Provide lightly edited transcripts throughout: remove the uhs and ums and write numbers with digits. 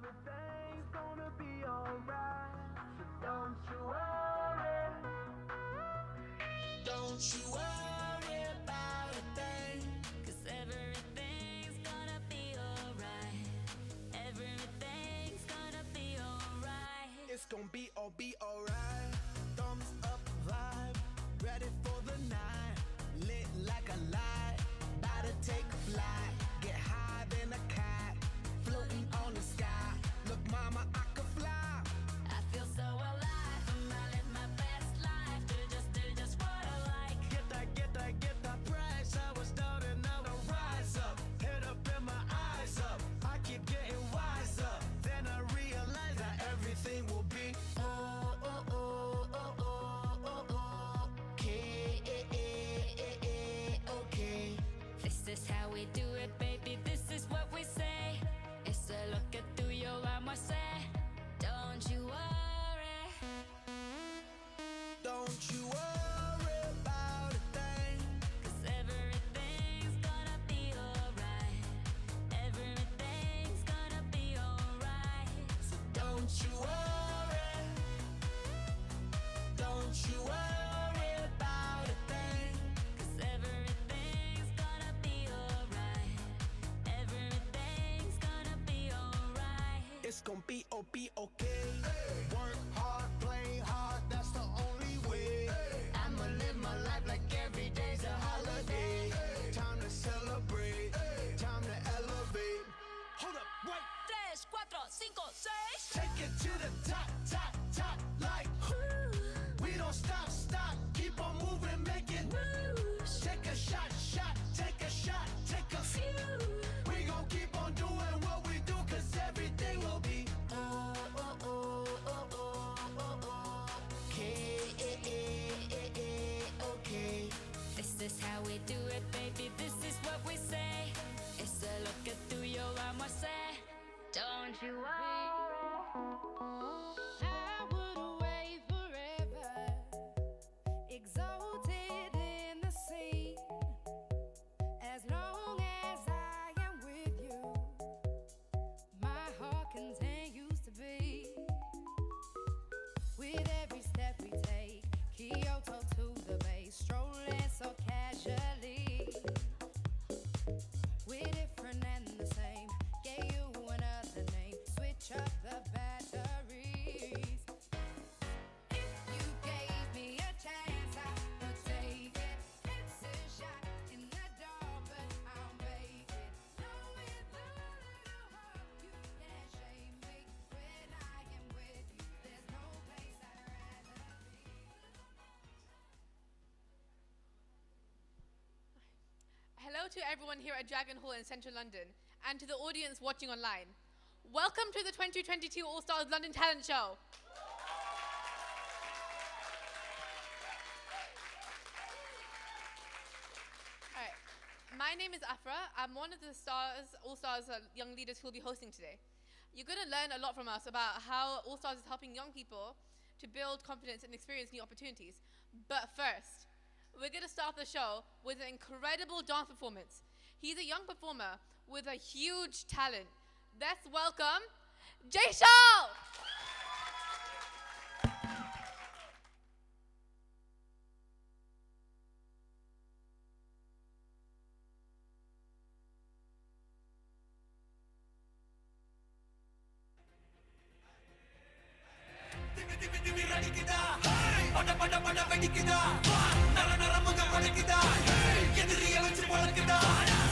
Everything's gonna be alright. So don't you worry. Don't you worry about a thing. 'Cause everything's gonna be alright. Everything's gonna be alright. It's gonna be alright. Thumbs up vibe. Ready for the night. Lit like a light. About to take a flight. Get higher than a cat. Floating on the sky. Look, mama, I could fly. I feel so alive. I live my best life. Do just what I like. Get that price. I was down and now I rise up. Head up and my eyes up. I keep getting wiser. Then I realize that everything will be okay. This is how we do it, baby. This is what we say. It's a look at through your arm, I say. Don't you worry. Don't you worry about a thing. 'Cause everything's gonna be alright. Everything's gonna be alright. So don't you worry. Don't you worry about a thing. 'Cause everything's gonna be alright. Everything's gonna be alright. It's gonna be okay. Work hard, play hard, that's the only way. I'ma live my life like every day's a holiday. Time to celebrate, time to elevate. Hold up, wait. 3, 4, 5, 6. Take it to the top, like we don't stop, keep on moving, make it moves. Take a shot, take a shot, take a few. We gon' keep on doing what we do, 'cause everything will be okay. This is how we do it, baby. This is what we say. It's a look at through your arm, I say. Don't you worry. I would wait forever, exalted in the scene. As long as I am with you, my heart continues to beat. With every step we take, Kyoto to the bay, strolling so casually. We're different and the same. Gave you another name. Switch up the batteries. If you gave me a chance, I would take it. It's a shot in the dark, but I'll make it. Know with a little heart, you can't shame me. When I am with you, there's no place I'd rather be. Hello to everyone here at Dragon Hall in central London and to the audience watching online. Welcome to the 2022 All Stars London Talent Show. All right, my name is Afra. I'm one of the All Stars young leaders who will be hosting today. You're going to learn a lot from us about how All Stars is helping young people to build confidence and experience new opportunities. But first, we're going to start the show with an incredible dance performance. He's a young performer with a huge talent. Let's welcome Jay Shaw!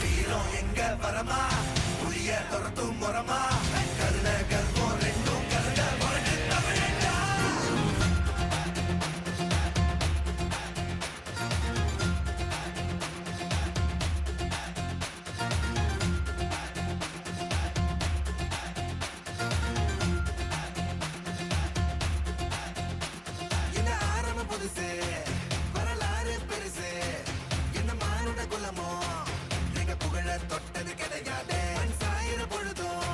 வீரம் எங்க வரமா புளிய துரத்தும் முறமா கருண கர்வம் ரெண்டும் கருண முரட்டு தமிழண்டா என்ன ஆரம்ப புதுசு வரலாறு பெருசு என்ன மானுட குலமோ புகழ தொட்டது கிடையாது சாயிர பொழுதும்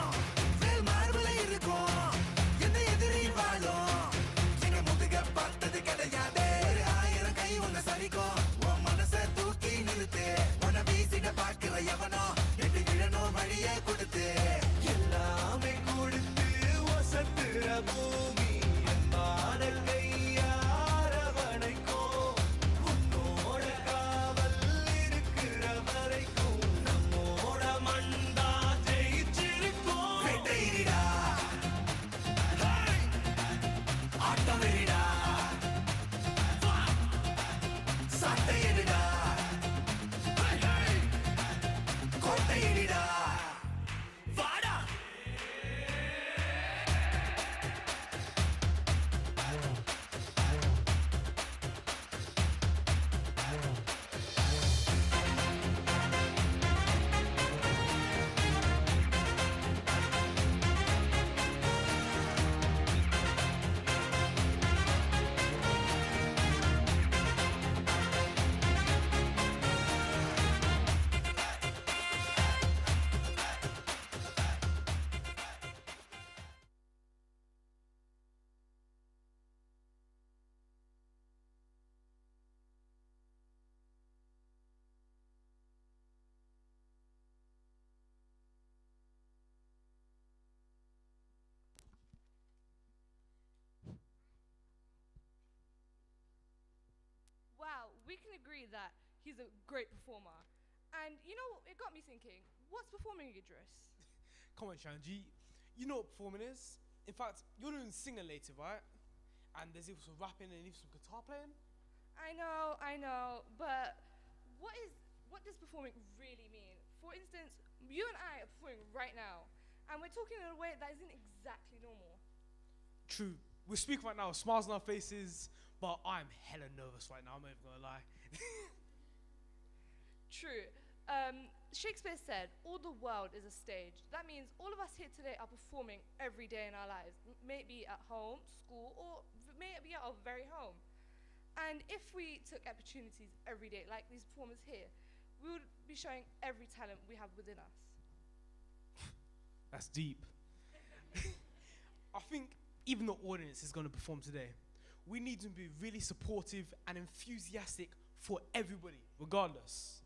agree that he's a great performer. And you know, it got me thinking, what's performing, Idris? Come on, Shanji. You know what performing is. In fact, you're doing singing later, right? And there's even some rapping and even some guitar playing. I know, but what does performing really mean? For instance, you and I are performing right now, and we're talking in a way that isn't exactly normal. True. We're speaking right now, smiles on our faces, but I'm hella nervous right now, I'm not even gonna lie. True. Shakespeare said, all the world is a stage. That means all of us here today are performing every day in our lives, maybe at home, school, or maybe at our very home. And if we took opportunities every day, like these performers here, we would be showing every talent we have within us. That's deep. I think even the audience is gonna perform today. We need to be really supportive and enthusiastic for everybody, regardless.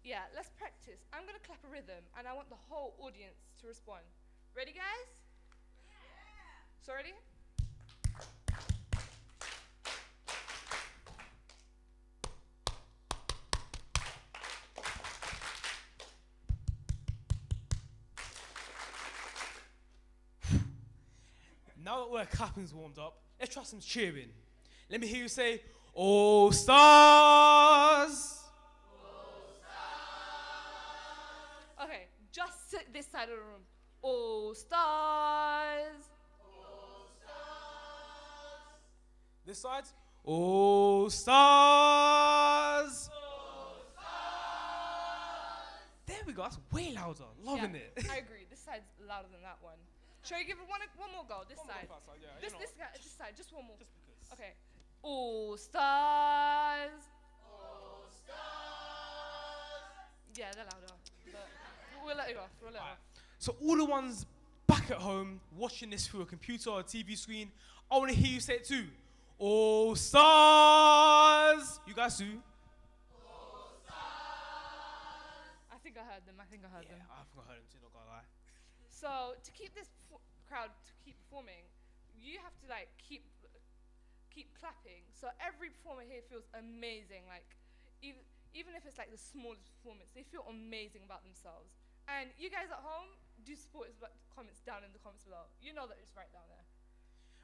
Yeah, let's practice. I'm gonna clap a rhythm, and I want the whole audience to respond. Ready, guys? Yeah. So ready? Now that we're clapping's warmed up, let's try some cheering. Let me hear you say, "All stars!" Okay, just sit this side of the room. All stars. This side, "All stars!" There we go, that's way louder. Loving it. I agree. This side's louder than that one. Shall we give it one more go? This One more side. fast side, yeah, This you know. this side. Just one more. Just because. Okay. All stars. Yeah, they're louder. But we'll let it go. We'll let it Alright. go. So all the ones back at home watching this through a computer or a TV screen, I want to hear you say it too. "All stars!" You guys do? I think I heard them. Yeah, I think I heard him too, not gonna lie. So to keep this crowd to keep performing, you have to like keep clapping. So every performer here feels amazing. Like even if it's like the smallest performance, they feel amazing about themselves. And you guys at home, do support us comments down in the comments below. You know that it's right down there.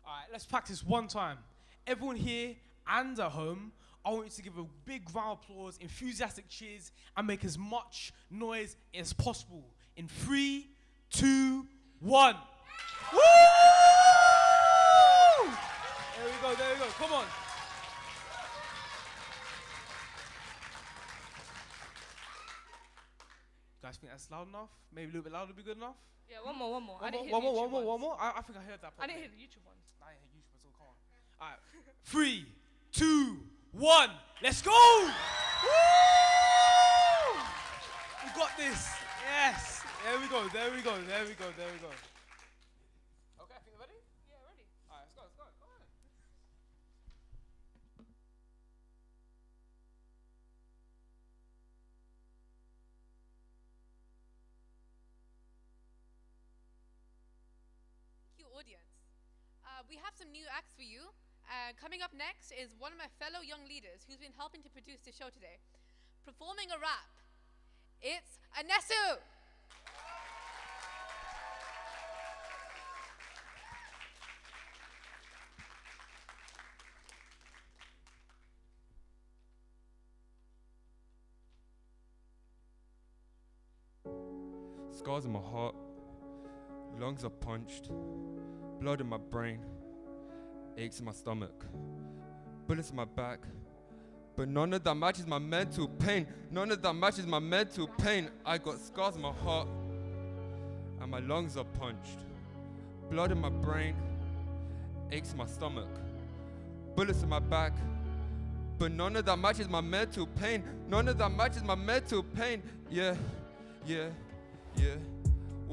Alright, let's practice one time. Everyone here and at home, I want you to give a big round of applause, enthusiastic cheers, and make as much noise as possible. In 3, 2, 1. Woo! There we go, come on. You guys think that's loud enough? Maybe a little bit louder would be good enough? Yeah, one more. One more. I think I heard that. I didn't hear the YouTube ones. I didn't hear YouTube, so come on. Alright, 3, 2, 1, let's go! Woo! We got this. Yes. There we go. Okay, I think you're ready? Yeah, ready. Alright, let's go. Go on. Thank you, audience. We have some new acts for you. Coming up next is one of my fellow young leaders who's been helping to produce the show today. Performing a rap, it's Anesu. Scars in my heart, lungs are punched, blood in my brain, aches in my stomach, bullets in my back, but none of that matches my mental pain. I got scars in my heart, and my lungs are punched, blood in my brain, aches in my stomach, bullets in my back, but none of that matches my mental pain. Yeah.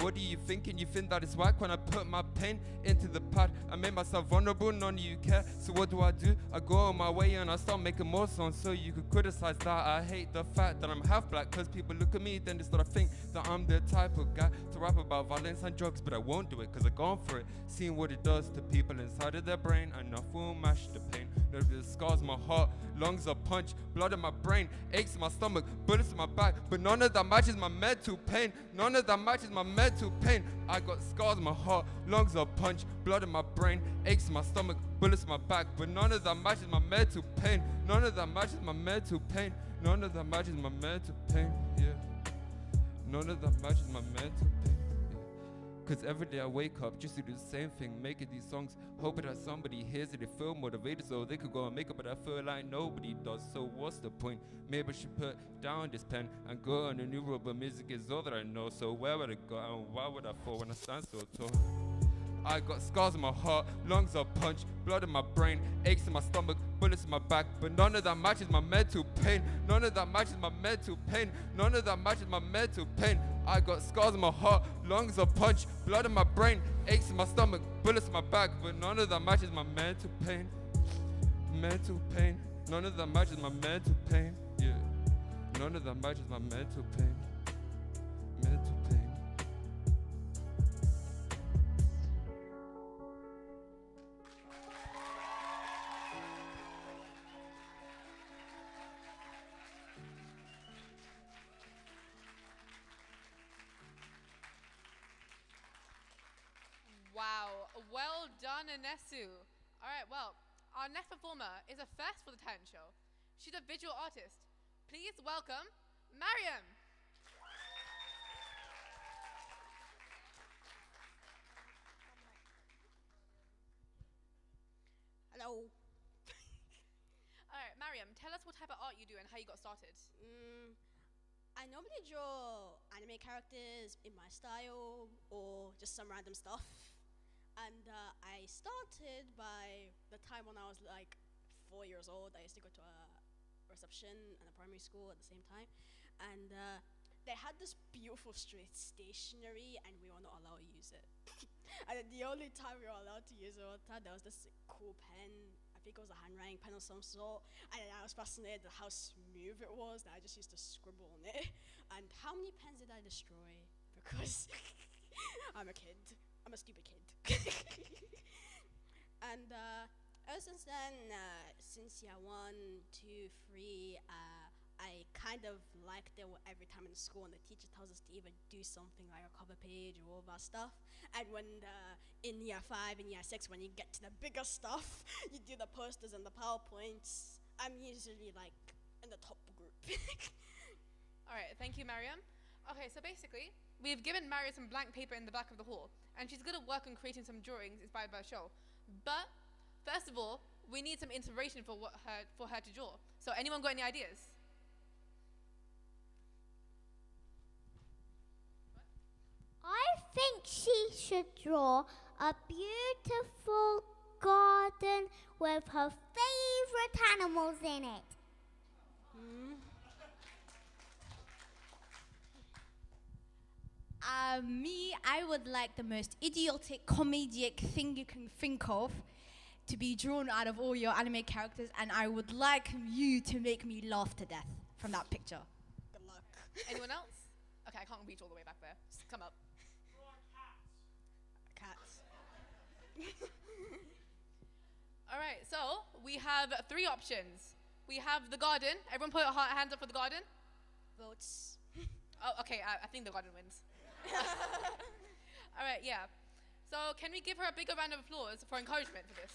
what are you thinking? You think that it's whack when I put my pen into the pad? I made myself vulnerable, none of you care. So what do? I go on my way and I start making more songs so you could criticize that. I hate the fact that I'm half black, cause people look at me, then they start to think that I'm the type of guy to rap about violence and drugs, but I won't do it cause I've gone for it. Seeing what it does to people inside of their brain, enough will mash the pain. The scars in my heart, lungs are punch, blood in my brain, aches in my stomach, bullets in my back, but none of that matches my mental pain. None of that matches my mental pain. I got scars in my heart, lungs are punch, blood in my brain, aches in my stomach, bullets in my back, but none of that matches my mental pain. None of that matches my mental pain. None of that matches my mental pain. Yeah. None of that matches my mental pain. Cause every day I wake up just to do the same thing, making these songs, hoping that somebody hears it, they feel motivated so they could go and make it, but I feel like nobody does, so what's the point? Maybe I should put down this pen and go on a new road, but music is all that I know, so where would I go and why would I fall when I stand so tall? I got scars in my heart, lungs are punched, blood in my brain, aches in my stomach, bullets in my back, but none of that matches my mental pain. None of that matches my mental pain. None of that matches my mental pain. I got scars in my heart, lungs are punched, blood in my brain, aches in my stomach, bullets in my back, but none of that matches my mental pain. Mental pain. None of that matches my mental pain. Yeah. None of that matches my mental pain. Mental pain. Wow, well done, Anesu. All right, well, our next performer is a first for the talent show. She's a visual artist. Please welcome Mariam. Hello. All right, Mariam, tell us what type of art you do and how you got started. I normally draw anime characters in my style or just some random stuff. And I started by the time when I was like 4 years old. I used to go to a reception and a primary school at the same time. And they had this beautiful straight stationery and we were not allowed to use it. And then the only time we were allowed to use it was that there was this cool pen. I think it was a handwriting pen of some sort. And then I was fascinated at how smooth it was that I just used to scribble on it. And how many pens did I destroy? Because I'm a kid. I'm a stupid kid. And ever since then, since year 1, 2, 3, I kind of liked it every time in school, and the teacher tells us to either do something like a cover page or all that stuff. And when in year 5 and year 6, when you get to the bigger stuff, you do the posters and the PowerPoints. I'm usually like in the top group. All right, thank you, Mariam. Okay, so basically, we've given Mariam some blank paper in the back of the hall, and she's going to work on creating some drawings inspired by the show. But first of all, we need some inspiration for her to draw. So anyone got any ideas? I think she should draw a beautiful garden with her favorite animals in it. I would like the most idiotic, comedic thing you can think of to be drawn out of all your anime characters, and I would like you to make me laugh to death from that picture. Good luck. Anyone else? Okay, I can't reach all the way back there. Just come up. Cats. All right, so we have 3 options. We have the garden. Everyone put your hands up for the garden. Votes. Oh, okay, I think the garden wins. All right, yeah. So can we give her a bigger round of applause for encouragement for this?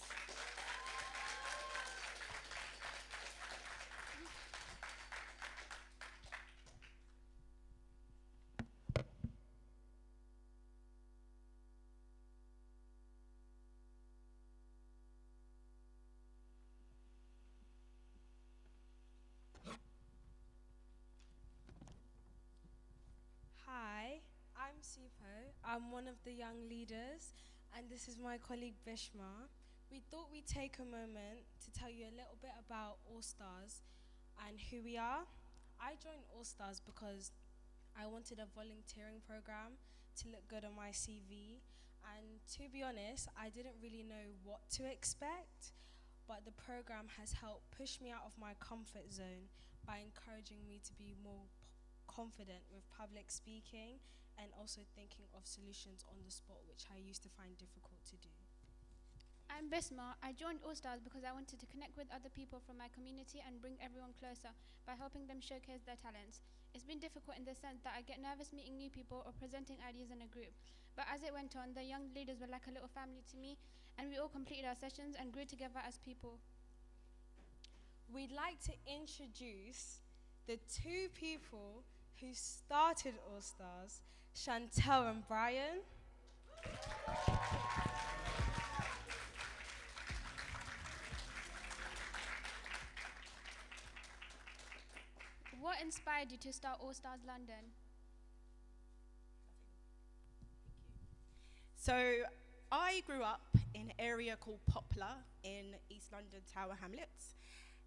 Hi, I'm Supo. I'm one of the young leaders, and this is my colleague Bishma. We thought we'd take a moment to tell you a little bit about All Stars and who we are. I joined All Stars because I wanted a volunteering program to look good on my CV. And to be honest, I didn't really know what to expect, but the program has helped push me out of my comfort zone by encouraging me to be more confident with public speaking and also thinking of solutions on the spot, which I used to find difficult to do. I'm Bisma. I joined All Stars because I wanted to connect with other people from my community and bring everyone closer by helping them showcase their talents. It's been difficult in the sense that I get nervous meeting new people or presenting ideas in a group. But as it went on, the young leaders were like a little family to me, and we all completed our sessions and grew together as people. We'd like to introduce the two people who started All Stars, Chantel and Brian. What inspired you to start All Stars London? So I grew up in an area called Poplar in East London, Tower Hamlets.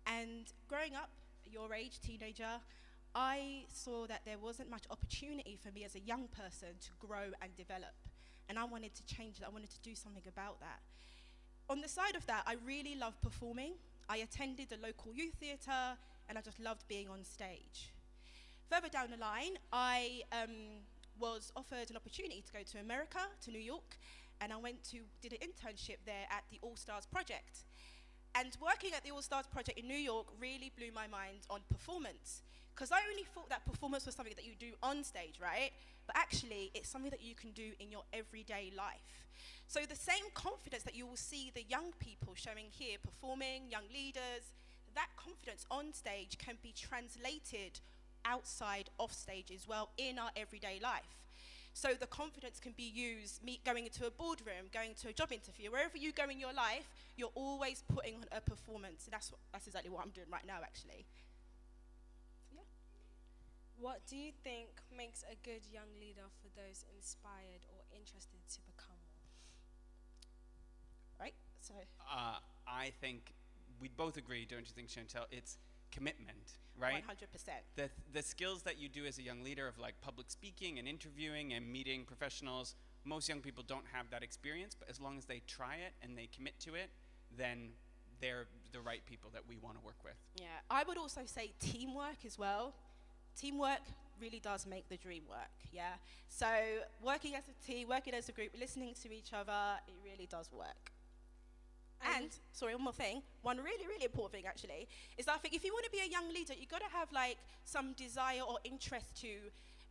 And growing up, your age, teenager, I saw that there wasn't much opportunity for me as a young person to grow and develop. And I wanted to change that. I wanted to do something about that. On the side of that, I really loved performing. I attended the local youth theatre, and I just loved being on stage. Further down the line, I was offered an opportunity to go to America, to New York, and I did an internship there at the All Stars Project. And working at the All Stars Project in New York really blew my mind on performance, because I only thought that performance was something that you do on stage, right? But actually, it's something that you can do in your everyday life. So the same confidence that you will see the young people showing here, performing, young leaders, that confidence on stage can be translated outside off stage as well in our everyday life. So the confidence can be used, going into a boardroom, going to a job interview, wherever you go in your life, you're always putting on a performance. And that's exactly what I'm doing right now, actually. Yeah. What do you think makes a good young leader for those inspired or interested to become one? Right, so. I think we'd both agree, don't you think, Chantel? It's commitment, right? 100%. The skills that you do as a young leader of like public speaking and interviewing and meeting professionals, most young people don't have that experience, but as long as they try it and they commit to it, then they're the right people that we want to work with. Yeah, I would also say teamwork as well. Teamwork really does make the dream work, yeah? So working as a team, working as a group, listening to each other, it really does work. And, sorry, one more thing, one really, really important thing actually, is that I think if you want to be a young leader, you've got to have like some desire or interest to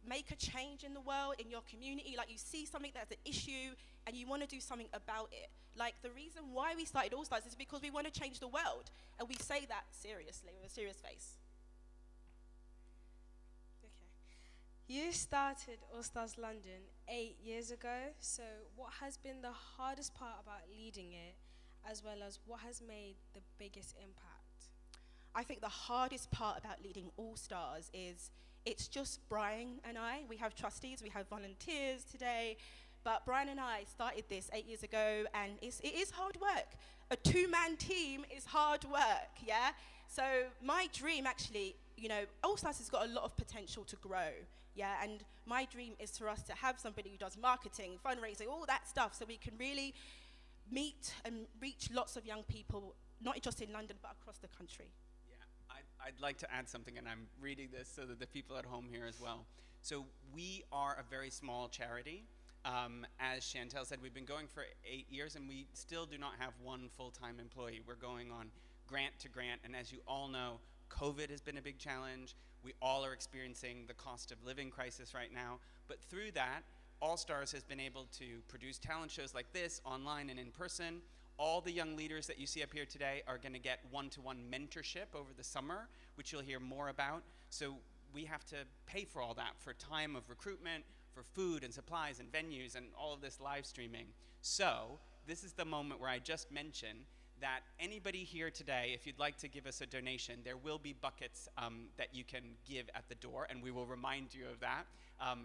make a change in the world, in your community, like you see something that's an issue and you want to do something about it. Like the reason why we started All Stars is because we want to change the world, and we say that seriously, with a serious face. Okay. You started All Stars London 8 years ago, so what has been the hardest part about leading it, as well as what has made the biggest impact? I think the hardest part about leading All Stars is it's just Brian and I. We have trustees, we have volunteers today, but Brian and I started this 8 years ago, and it is hard work. A two-man team is hard work, yeah? So my dream actually, you know, All Stars has got a lot of potential to grow, yeah? And my dream is for us to have somebody who does marketing, fundraising, all that stuff, so we can really meet and reach lots of young people, not just in London, but across the country. Yeah, I'd like to add something, and I'm reading this so that the people at home hear as well. So we are a very small charity. As Chantel said, we've been going for 8 years, and we still do not have one full-time employee. We're going on grant to grant, and as you all know, COVID has been a big challenge. We all are experiencing the cost of living crisis right now, but through that, All Stars has been able to produce talent shows like this, online and in person. All the young leaders that you see up here today are going to get one-to-one mentorship over the summer, which you'll hear more about. So we have to pay for all that, for time of recruitment, for food and supplies and venues and all of this live streaming. So this is the moment where I just mentioned that anybody here today, if you'd like to give us a donation, there will be buckets that you can give at the door, and we will remind you of that.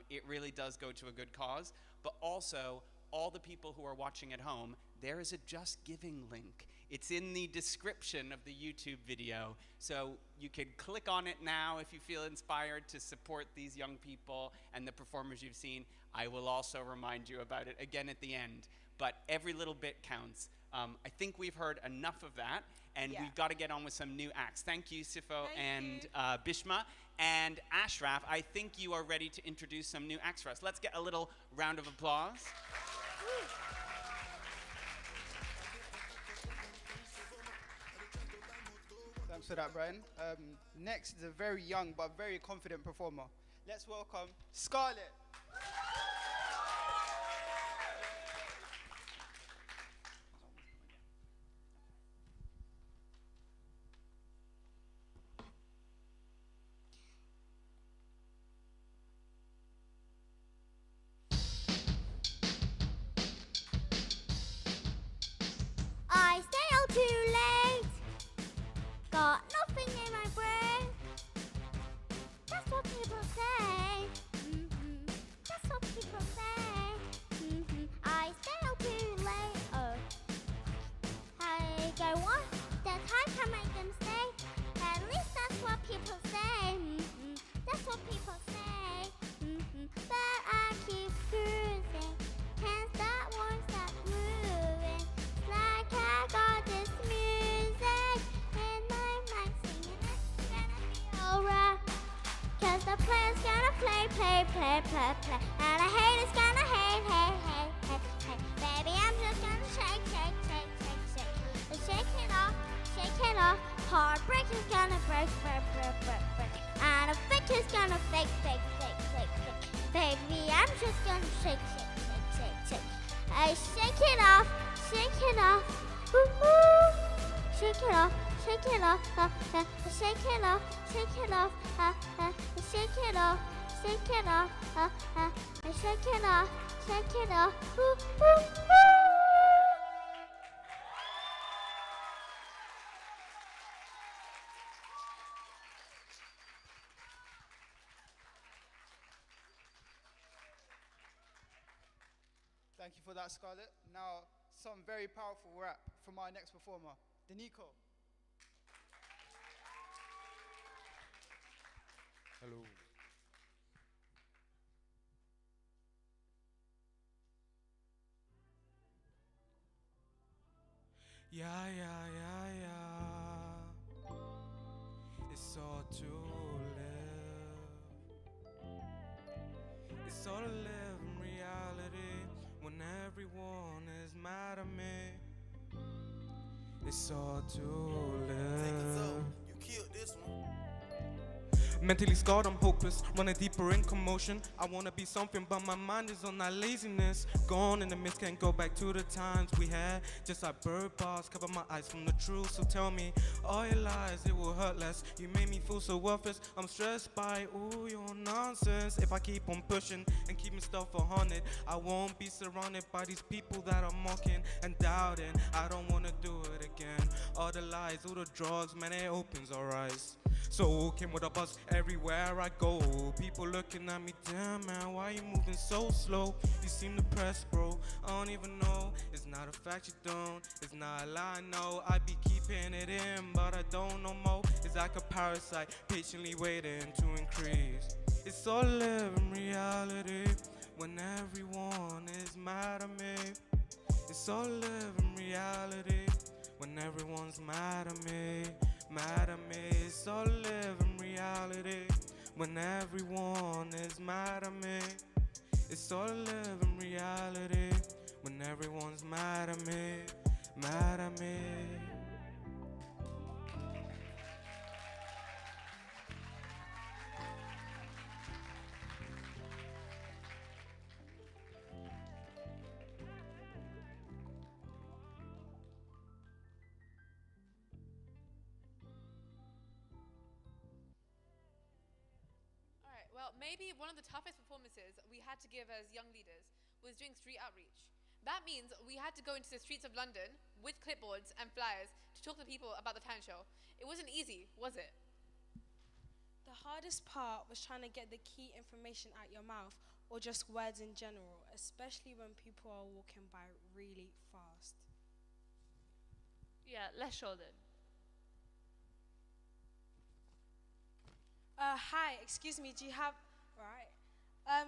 It really does go to a good cause. But also, all the people who are watching at home, there is a Just Giving link It's in the description of the YouTube video. So you can click on it now if you feel inspired to support these young people and the performers you've seen. I will also remind you about it again at the end. But every little bit counts. I think we've heard enough of that, and we've got to get on with some new acts. Thank you, Sifo and Bishma. And Ashraf, I think you are ready to introduce some new acts for us. Let's get a little round of applause. Thanks for that, Brian. Next is a very young but very confident performer. Let's welcome Scarlett. I stay out too late. Got nothing in my brain. That's what people say. That's what people say. I stay out too late. Oh, I go on. The time can make them stay. At least that's what people say. That's what people say. But I keep cruising. Hands that won't stop moving. Like I got this music in my mind singing it's gonna be alright. Cause the player's gonna play. And the haters gonna hate. Baby, I'm just gonna shake. Shake it off. Heartbreak is gonna break. And a fake is gonna fake. Baby, I'm just gonna shake. I shake it off. Woo-hoo. Shake it off. Shake it off. Shake it off. Shake it off. Woo-hoo. Thank you for that, Scarlett. Now, some very powerful rap from our next performer, Danico. Hello. Yeah. It's all to live. It's all to live in reality when everyone is mad at me. It's all to live. Take us out. You killed this one. Mentally scarred, I'm hopeless, running deeper in commotion. I wanna be something, but my mind is on that laziness. Gone in the mist, can't go back to the times we had. Just like bird bars, cover my eyes from the truth. So tell me, all your lies, it will hurt less. You made me feel so worthless. I'm stressed by all your nonsense. If I keep on pushing and keeping stuff 100, I won't be surrounded by these people that are mocking and doubting. I don't wanna do it again. All the lies, all the drugs, man, it opens our eyes. So came with a buzz everywhere I go. People looking at me, damn man, why you moving so slow? You seem depressed, bro. I don't even know. It's not a fact you don't. It's not a lie, no. I be keeping it in, but I don't know more. It's like a parasite, patiently waiting to increase. It's all live in reality when everyone is mad at me. It's all live in reality when everyone's mad at me. Mad at me, it's all live in reality when everyone is mad at me. It's all live in reality when everyone's mad at me. Mad at me. Well, maybe one of the toughest performances we had to give as young leaders was doing street outreach. That means we had to go into the streets of London with clipboards and flyers to talk to people about the talent show. It wasn't easy, was it? The hardest part was trying to get the key information out your mouth or just words in general, especially when people are walking by really fast. Yeah, less shouldered. Hi, excuse me, do you have, right.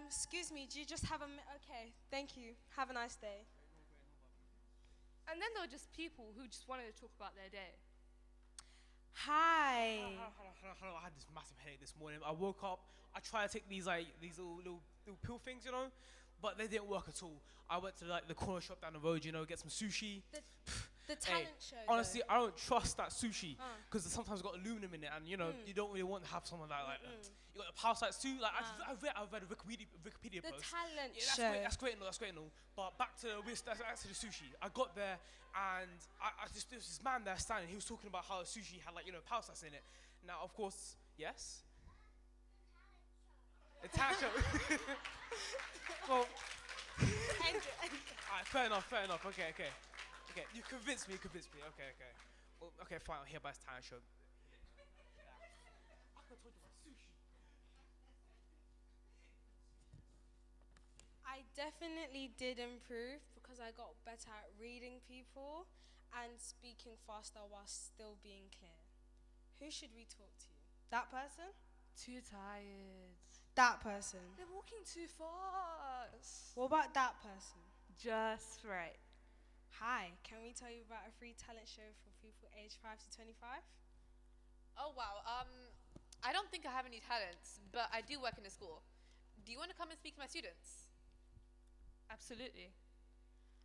Excuse me, do you just have okay, thank you. Have a nice day. And then there were just people who just wanted to talk about their day. Hi. Hold on. I had this massive headache this morning. I woke up. I tried to take these little pill things, but they didn't work at all. I went to the corner shop down the road, get some sushi. The talent show. Honestly, I don't trust that sushi because sometimes it's got aluminum in it, and you don't really want to have someone like that. You got the parasites too. Like I read a Wikipedia The post. talent Yeah, show. that's great and all. But back to the sushi. I got there and there was this man there standing. He was talking about how the sushi had parasites in it. Now, of course, yes. The talent show. Well. Alright, fair enough. Okay. You convinced me. Okay. Well, okay, fine. I'll hear about this talent show. I could talk about sushi. I definitely did improve because I got better at reading people and speaking faster while still being clear. Who should we talk to? That person? Too tired. That person. They're walking too fast. What about that person? Just right. Hi, can we tell you about a free talent show for people aged 5 to 25? Oh wow. I don't think I have any talents, but I do work in a school. Do you want to come and speak to my students? Absolutely.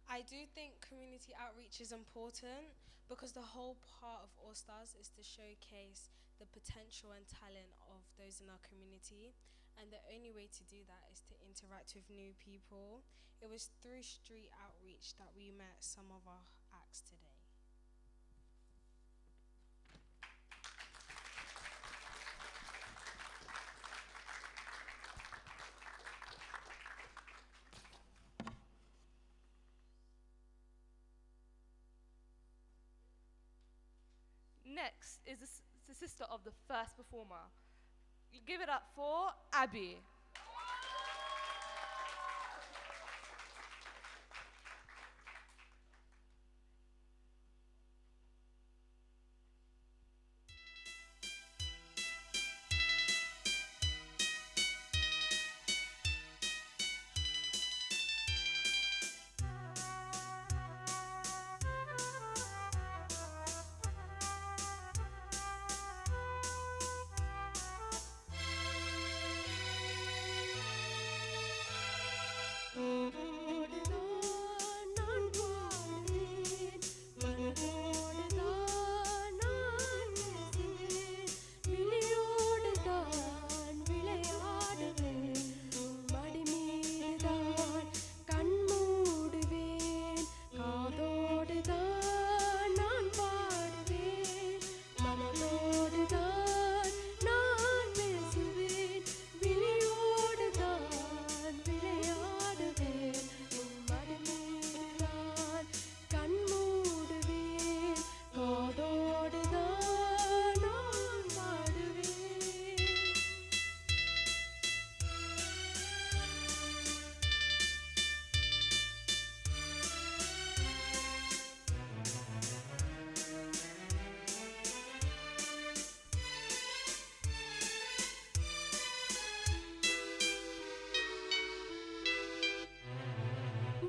I do think community outreach is important because the whole part of All Stars is to showcase the potential and talent of those in our community, and the only way to do that is to interact with new people. It was through street outreach that we met some of our acts today. Next is the sister of the first performer. Give it up for Abby.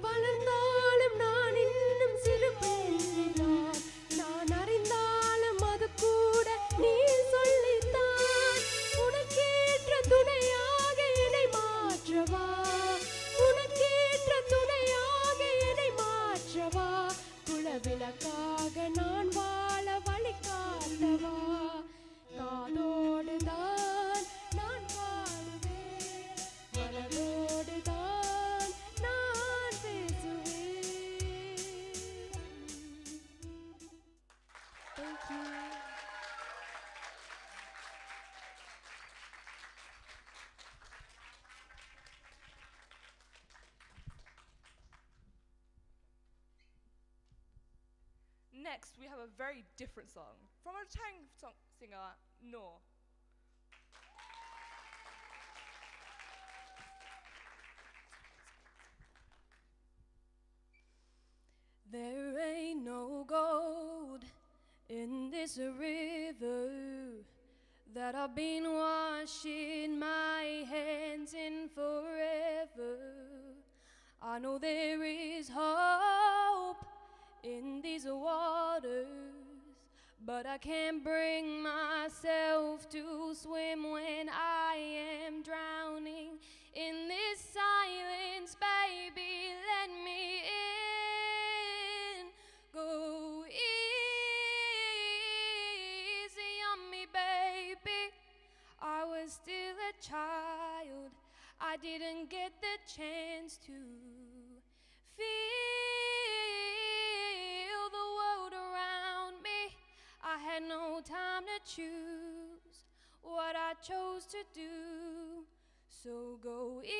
வளர்ந்தாலும் நான் இன்னும் சிறு பிள்ளைதான். நான் அறிந்தாலும் அது கூட நீ சொல்லித்தான். உனக்கேற்ற துணையாக என்னை மாற்றவா, உனக்கேற்ற துணையாக என்னை மாற்றவா, குலவிளக்காக நான் வாழ வழி காட்டவா. காதோடுதான் நான் வாழுவேன், மனதோடுதான் நான் பேசுவேன். Thank you. Next, we have a very different song from a Tang singer, Noor. There ain't no gold this river that I've been washing my hands in forever. I know there is hope in these waters, but I can't bring myself to swim when I am drowning in this silence. Baby, let me in. Go easy on me, baby. I was still a child. I didn't get the chance to feel the world around me. I had no time to choose what I chose to do. So go easy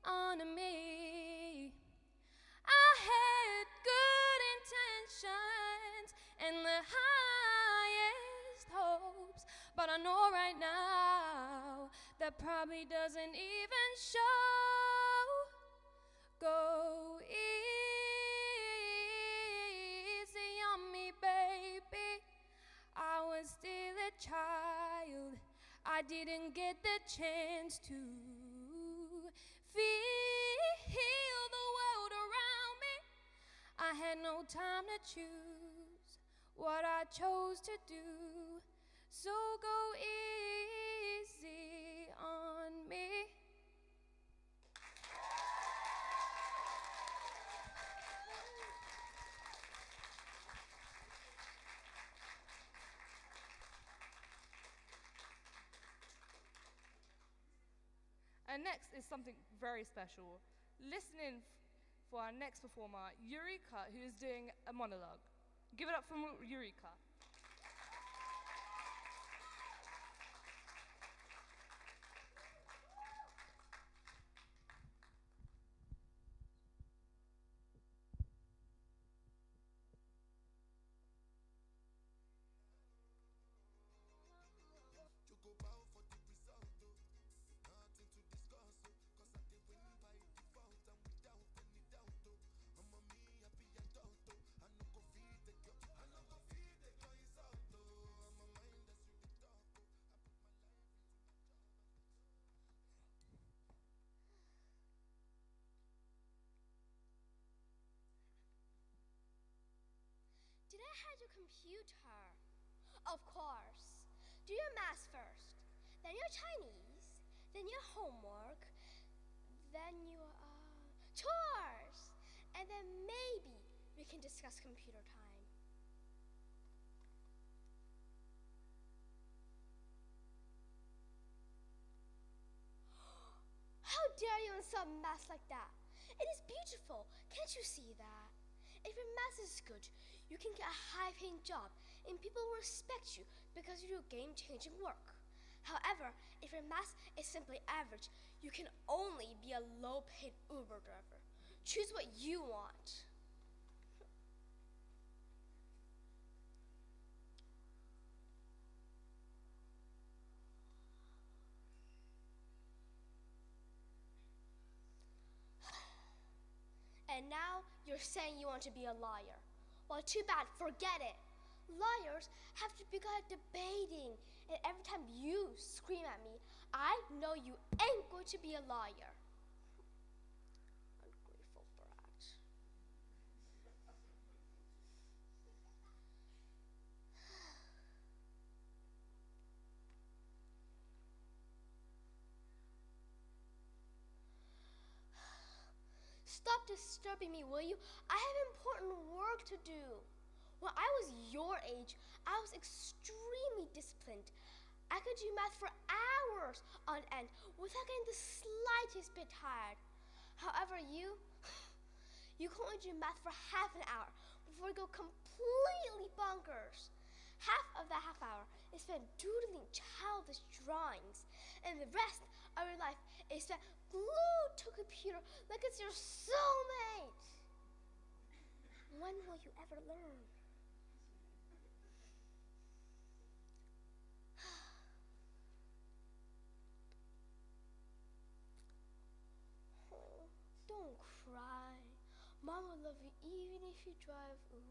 on me. I had good intentions and the highest hopes, but I know right now that probably doesn't even show. Go easy on me, baby. I was still a child. I didn't get the chance to feel the world around me. I had no time to choose what I chose to do. So go easy on me. And next is something very special. Listen in for our next performer, Eureka, who is doing a monologue. Give it up for Eureka. Did I have your computer? Of course. Do your math first, then your Chinese, then your homework, then your chores, and then maybe we can discuss computer time. How dare you insult math like that? It is beautiful. Can't you see that? If your math is good, you can get a high-paying job and people will respect you because you do game-changing work. However, if your math is simply average, you can only be a low-paid Uber driver. Choose what you want. And now you're saying you want to be a liar. Well, too bad, forget it. Liars have to be good at debating, and every time you scream at me, I know you ain't going to be a liar. Ungrateful brat. Stop disturbing me, will you? I have important work to do. When I was your age, I was extremely disciplined. I could do math for hours on end without getting the slightest bit tired. However, you can only do math for half an hour before you go completely bonkers. Half of that half hour is spent doodling childish drawings, and the rest of your life is spent glued to a computer like it's your soulmate. When will you ever learn? Don't cry. Mom will love you even if you drive Uber.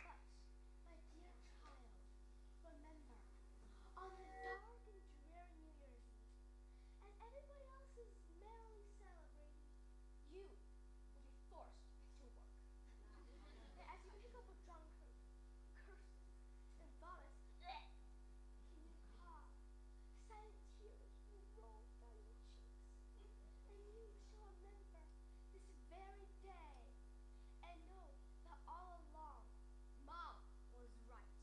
But, my dear child, remember, on the dark and dreary New Year's Eve, and everybody else is merrily celebrating, you will be forced to work. And as you pick up a drunkard who curses and vomits in your car, silent tears will roll down your cheeks, and you shall remember this very day and know that all along, Mom was right.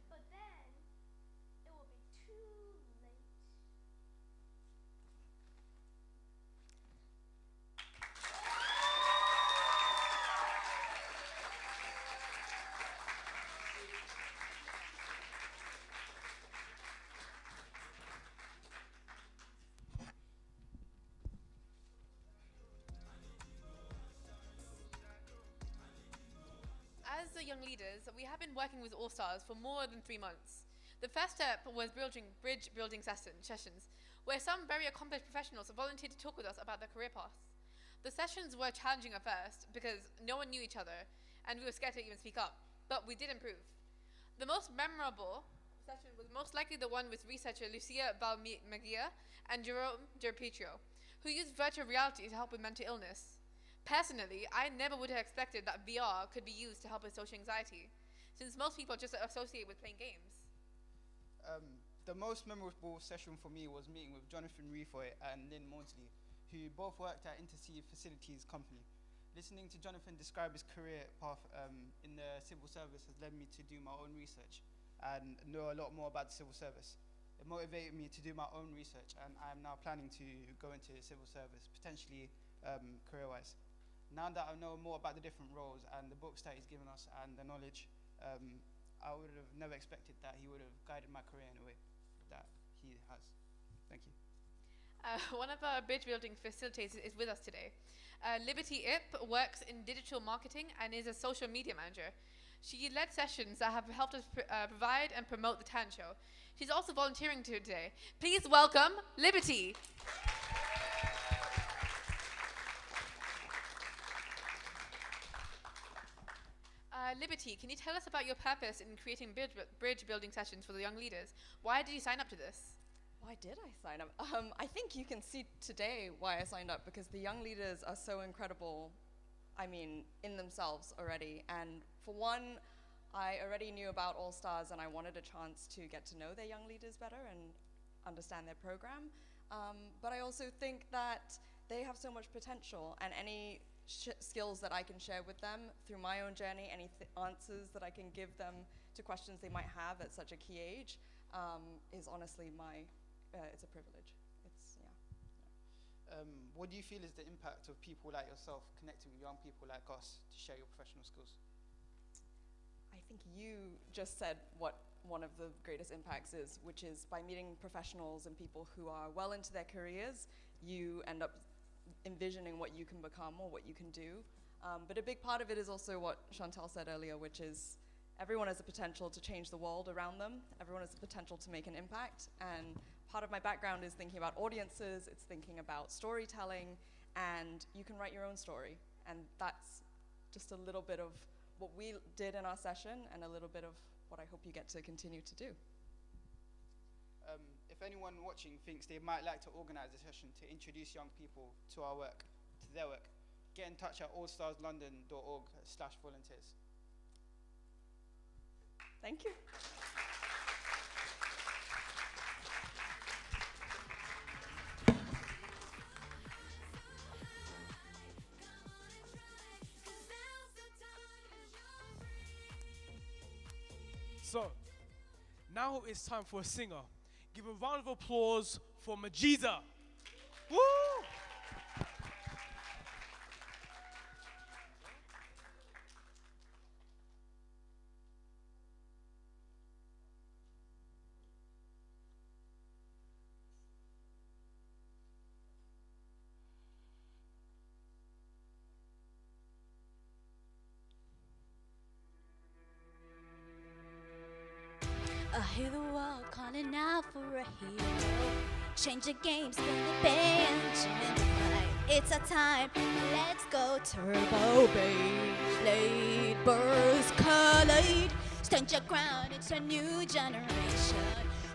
But then, it will be too late. As the young leaders, we have been working with All Stars for more than 3 months. The first step was bridge building sessions, where some very accomplished professionals volunteered to talk with us about their career paths. The sessions were challenging at first because no one knew each other and we were scared to even speak up, but we did improve. The most memorable session was most likely the one with researcher Lucia Valmagia and Jerome Derpetrio, who used virtual reality to help with mental illness. Personally, I never would have expected that VR could be used to help with social anxiety, since most people just associate with playing games. The most memorable session for me was meeting with Jonathan Refoy and Lynn Maudsley, who both worked at Intersea Facilities Company. Listening to Jonathan describe his career path in the civil service has led me to do my own research and know a lot more about the civil service. It motivated me to do my own research, and I'm now planning to go into civil service, potentially career-wise. Now that I know more about the different roles and the books that he's given us and the knowledge, I would have never expected that he would have guided my career in a way that he has. Thank you. One of our bridge building facilitators is with us today. Liberty Ip works in digital marketing and is a social media manager. She led sessions that have helped us provide and promote the talent show. She's also volunteering today. Please welcome Liberty. Liberty, can you tell us about your purpose in creating bridge building sessions for the young leaders? Why did you sign up to this? Why did I sign up? I think you can see today why I signed up, because the young leaders are so incredible, in themselves already. And for one, I already knew about All Stars and I wanted a chance to get to know their young leaders better and understand their program. But I also think that they have so much potential, and any skills that I can share with them through my own journey, any answers that I can give them to questions they might have at such a key age, is honestly it's a privilege. What do you feel is the impact of people like yourself connecting with young people like us to share your professional skills? I think you just said what one of the greatest impacts is, which is by meeting professionals and people who are well into their careers, you end up envisioning what you can become or what you can do. But a big part of it is also what Chantal said earlier, which is everyone has the potential to change the world around them. Everyone has the potential to make an impact. And part of my background is thinking about audiences, it's thinking about storytelling, and you can write your own story. And that's just a little bit of what we did in our session and a little bit of what I hope you get to continue to do. If anyone watching thinks they might like to organize a session to introduce young people to our work, to their work, get in touch at allstarslondon.org/volunteers. Thank you. So, now it's time for a singer. Give a round of applause for Majiza. Woo! Hear the world calling out for a hero. Change the game, spin the bay engine. It's a time, let's go turbo. Beyblade, burst, collide. Stand your ground, it's a new generation.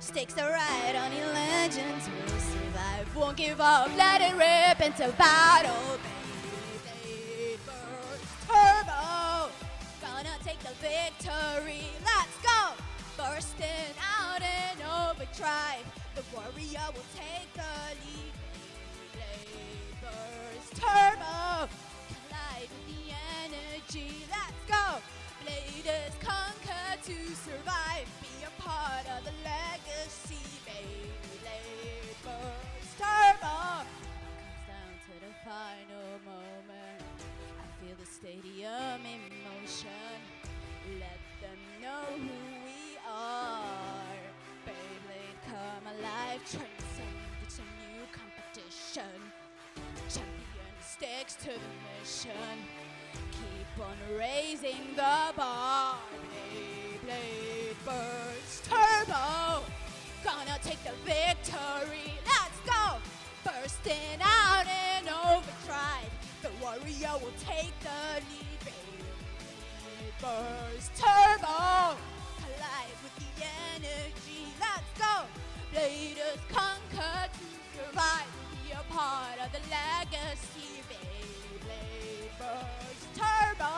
Stakes are right, only legends will survive. Won't give up, let it rip into battle. Beyblade, burst, turbo. Gonna take the victory, let's go. Bursting out in overdrive. The warrior will take the lead. Beyblade, burst, turbo. Collide with the energy, let's go. Blade is conquered to survive. Be a part of the legacy. Beyblade, burst, turbo. Comes down to the final moment. I feel the stadium in motion. Let them know who we are. Beyblade, come alive, transcend, it's a new competition. Champion sticks to the mission. Keep on raising the bar. Beyblade, burst, turbo. Gonna take the victory, let's go. Bursting out in overdrive. The warrior will take the lead. Beyblade, burst, turbo. Collide with the energy, let's go. Blade is conquered to survive. Be a part of the legacy. Beyblade, burst, turbo.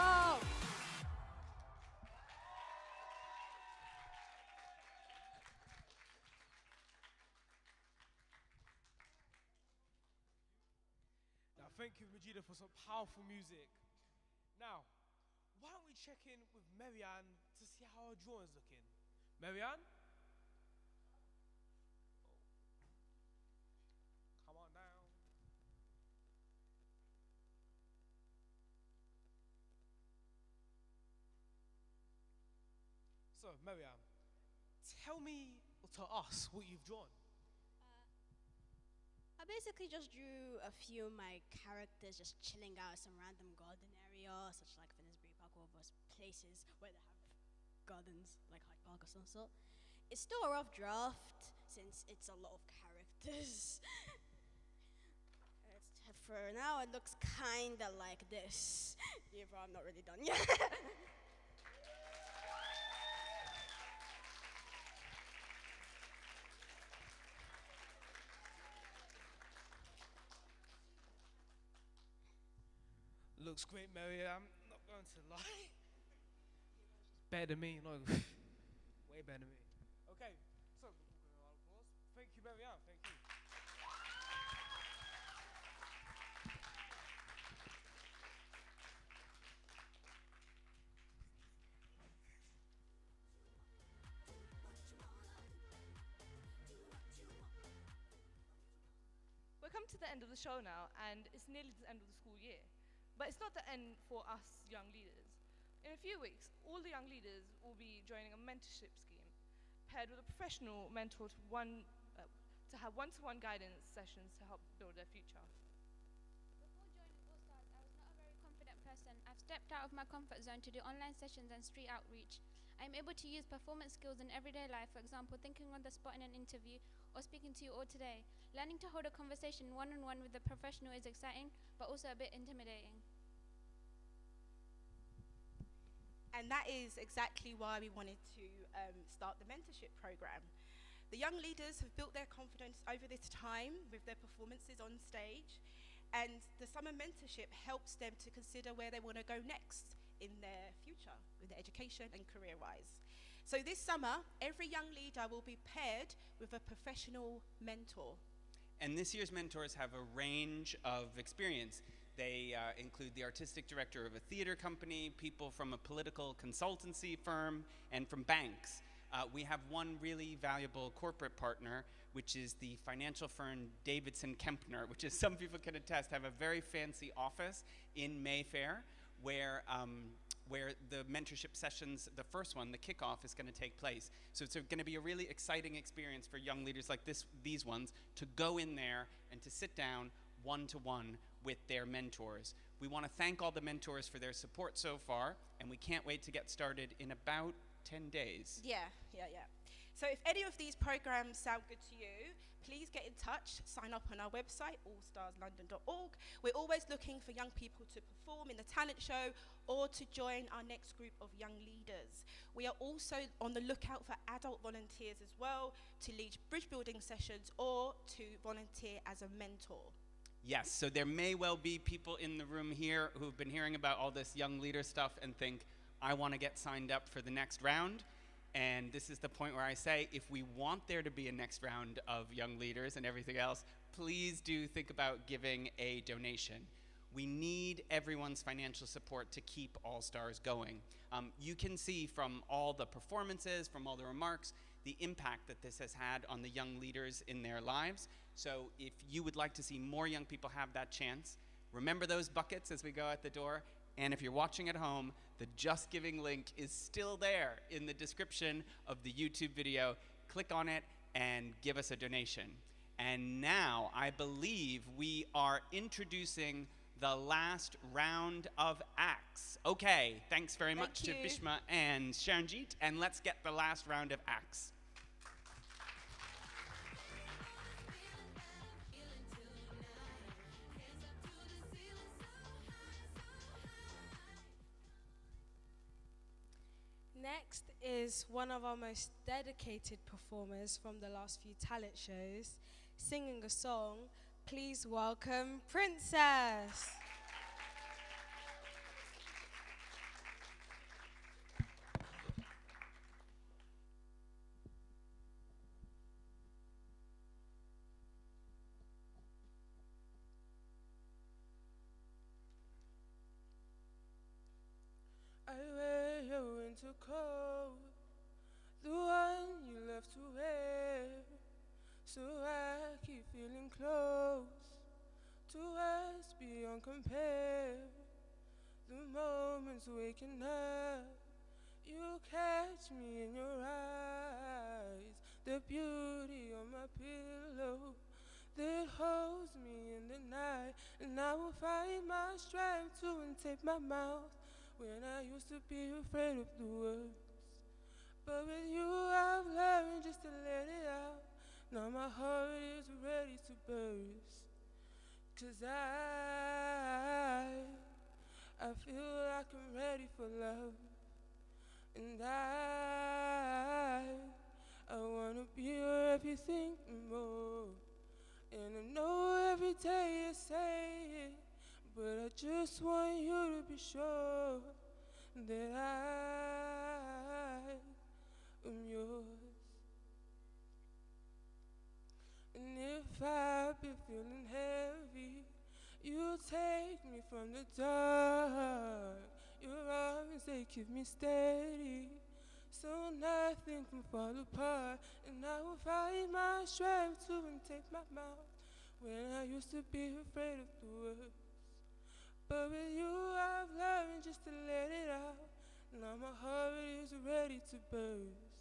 Now, thank you, Majida, for some powerful music. Now, why don't we check in with Marianne to see how her drawing's looking? Marianne? Come on down. So, Marianne, tell me, or tell us, what you've drawn. I basically just drew a few of my characters just chilling out some random garden area, such like Finsbury Park or those places where they have gardens, like Hyde Park or some sort. It's still a rough draft since it's a lot of characters. For now, it looks kinda like this. Yeah, but I'm not really done yet. Looks great, Mary. I'm not going to lie. Better than me, no, way better than me. Okay, so thank you, Marianne. Thank you. We're coming to the end of the show now, and it's nearly the end of the school year. But it's not the end for us young leaders. In a few weeks, all the young leaders will be joining a mentorship scheme, paired with a professional mentor to have one-to-one guidance sessions to help build their future. Before joining All Stars, I was not a very confident person. I've stepped out of my comfort zone to do online sessions and street outreach. I'm able to use performance skills in everyday life, for example, thinking on the spot in an interview or speaking to you all today. Learning to hold a conversation one-on-one with a professional is exciting, but also a bit intimidating. And that is exactly why we wanted to start the mentorship program. The young leaders have built their confidence over this time with their performances on stage, and the summer mentorship helps them to consider where they want to go next in their future, with their education and career-wise. So this summer, every young leader will be paired with a professional mentor. And this year's mentors have a range of experience. They include the artistic director of a theater company, people from a political consultancy firm, and from banks. We have one really valuable corporate partner, which is the financial firm Davidson Kempner, which, as some people can attest, have a very fancy office in Mayfair, where the mentorship sessions, the first one, the kickoff, is going to take place. So it's going to be a really exciting experience for young leaders like these ones to go in there and to sit down one-to-one with their mentors. We want to thank all the mentors for their support so far, and we can't wait to get started in about 10 days. Yeah. So if any of these programs sound good to you, please get in touch, sign up on our website, allstarslondon.org. We're always looking for young people to perform in the talent show or to join our next group of young leaders. We are also on the lookout for adult volunteers as well to lead bridge building sessions or to volunteer as a mentor. Yes, so there may well be people in the room here who've been hearing about all this young leader stuff and think, I want to get signed up for the next round. And this is the point where I say, if we want there to be a next round of young leaders and everything else, please do think about giving a donation. We need everyone's financial support to keep All Stars going. You can see from all the performances, from all the remarks, the impact that this has had on the young leaders in their lives. So if you would like to see more young people have that chance, remember those buckets as we go out the door. And if you're watching at home, the Just Giving link is still there in the description of the YouTube video. Click on it and give us a donation. And now I believe we are introducing the last round of acts. Okay, thanks very much to Bishma and Sharanjit, and let's get the last round of acts. Next is one of our most dedicated performers from the last few talent shows, singing a song. Please welcome Princess. I wear your winter coat, the one you love to wear, so I keep feeling close to us beyond compare. The moments waking up, you catch me in your eyes, the beauty on my pillow that holds me in the night, and I will find my strength to untape my mouth when I used to be afraid of the words. But with you I've learned just to let it out. Now my heart is ready to burst, 'cause I feel like I'm ready for love. And I wanna be your everything and more. And I know every day you say it, but I just want you to be sure that I am yours. And if I've been feeling heavy, you take me from the dark. Your arms, they keep me steady, so nothing can fall apart. And I will find my strength to untape my mouth when I used to be afraid of the words. But with you I've learned just to let it out. Now my heart is ready to burst,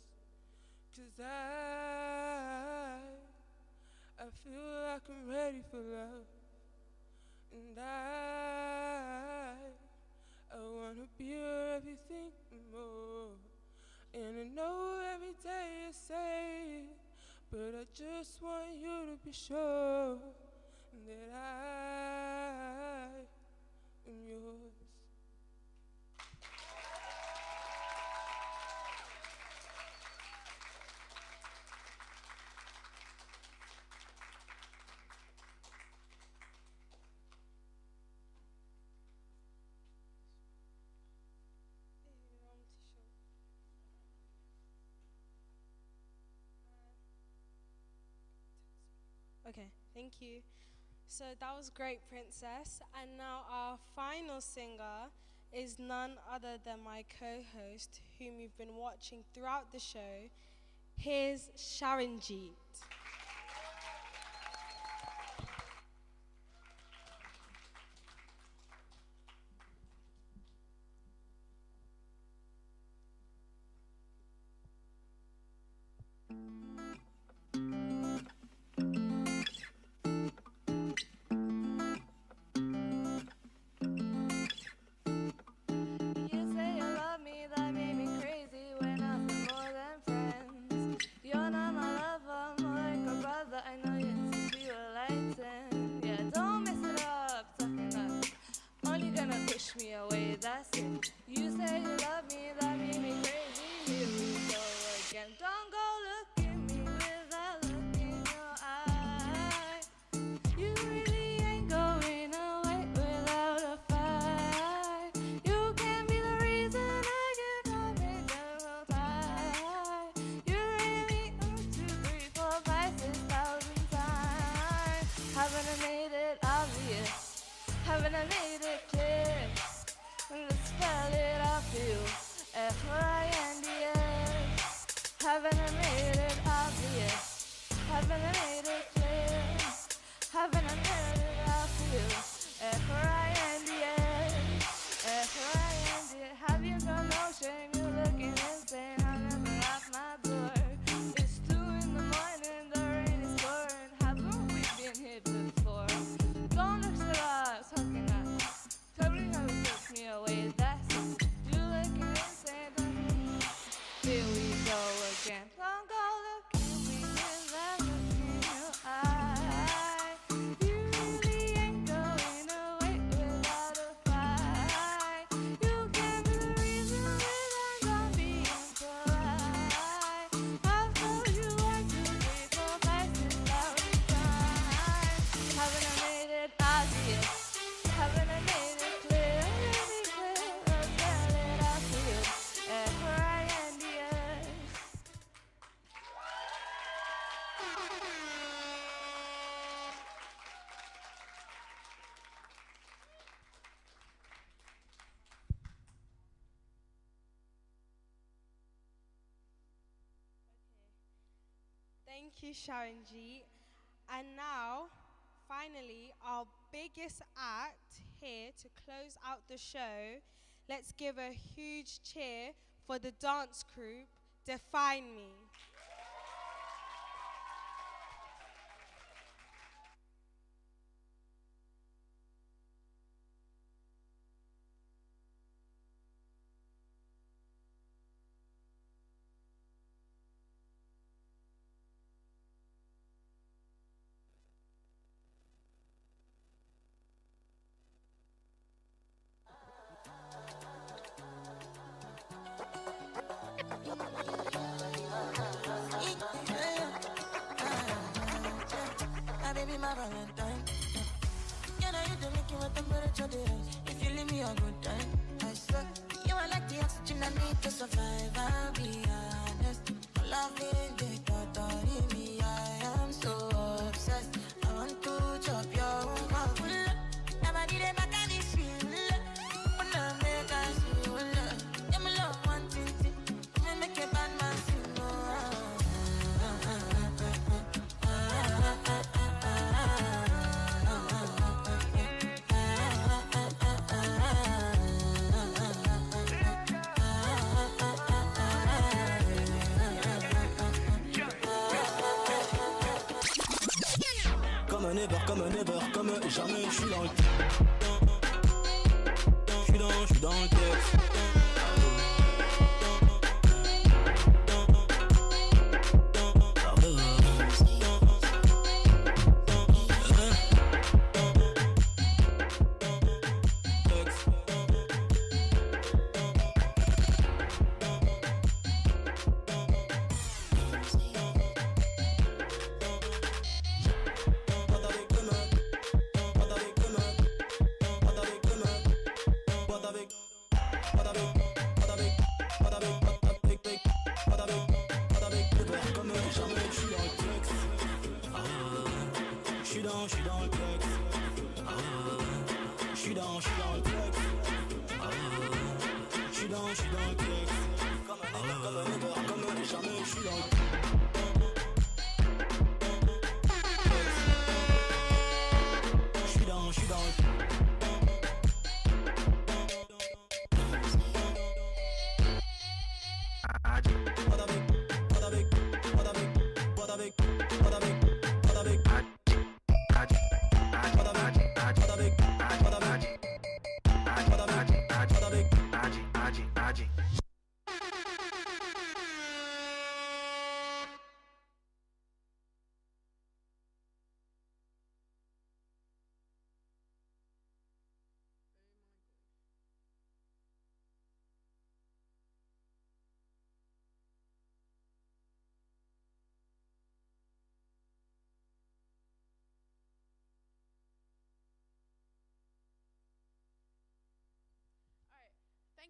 'cause I feel like I'm ready for love. And I wanna be your everything and more. And I know every day you say it, but I just want you to be sure that I am yours. Okay, thank you. So that was great, Princess. And now our final singer is none other than my co-host, whom you've been watching throughout the show. Here's Sharanjit. You say you love me, that made me crazy. We're nothing more than friends. that's it. You say you love me, that made me crazy. Here we go again. Don't go look at me with that look in your eye. You really ain't going away without a fight. You can be the reason I get up and never fight. You hit me 1, 2, 3, 4, 5, 6,000 times. Haven't I made it obvious? Haven't I made it clear? Let's spell it out for you. F-R-I-N-D-S. Haven't I made it obvious? Haven't I made it clear? Haven't I made it out for you? F-R-I-N-D-S. F-R-I-N-D-S. Have you got no shame? You're looking insane. I'll never lock my door. It's 2 in the morning, the rain is pouring. Haven't we been here before? Don't look so lost, how can I? Tell me how it takes me away, that's it. You looking insane, don't you? Here we go again. Don't go look at me with that look in your eye. You really ain't going away without a fight. You can be the reason without not being polite. I've told you 1, 2, 3, 4, 5, 6,000 times. Haven't I made it obvious? Haven't I made it clear? Really clear? I'll spell it out for you. F-R-I-N-D-S. Thank you, Sharon G. And now, finally, our biggest act here to close out the show. Let's give a huge cheer for the dance group, Define Me. My baby, my Valentine. Can I hit the Mickey with temperature days? If you leave me a good time, I swear. You are like the oxygen I need to survive. I'll be honest. My love is the thought of me. I am so obsessed. I want to chop your mouth. Never did it back at this feel. When I make us feel. Yeah, my love one thing. Me make a bad man feel. Comme un ever, comme jamais, je suis dans le je suis dans le texte. Je suis dans le texte. Je suis dans le texte. Je suis dans le texte. Comme jamais, je suis dans le texte. Je suis dans le Aji.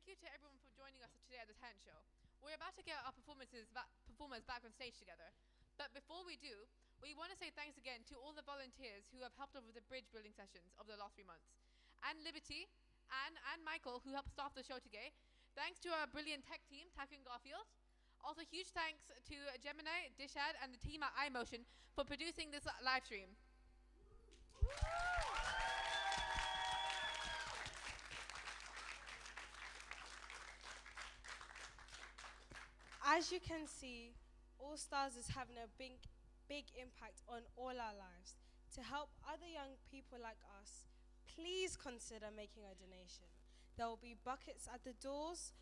thank you to everyone for joining us today at the talent show. We're about to get our performers back on stage together. But before we do, we want to say thanks again to all the volunteers who have helped over the bridge building sessions of the last 3 months. And Liberty, Anne, and Michael, who helped staff the show today. Thanks to our brilliant tech team, Taku and Garfield. Also, huge thanks to Gemini, Dishad, and the team at iMotion for producing this live stream. As you can see, All Stars is having a big impact on all our lives. To help other young people like us, please consider making a donation. There will be buckets at the doors,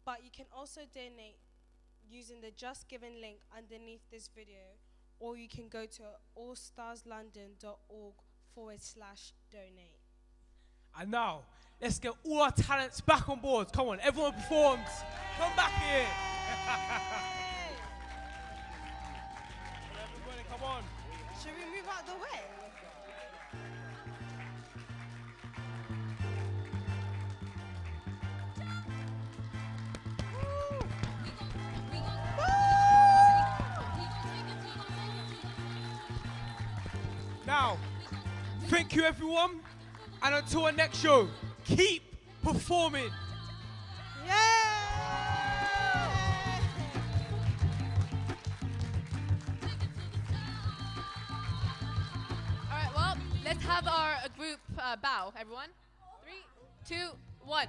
but you can also donate using the Just Giving link underneath this video, or you can go to allstarslondon.org/donate. And now, let's get all our talents back on board. Come on, everyone performs. Come back here. Everybody, come on. Should we move out the way? Now, thank you everyone, and until our next show, keep performing. All right, well, let's have our group bow, everyone. 3, 2, 1.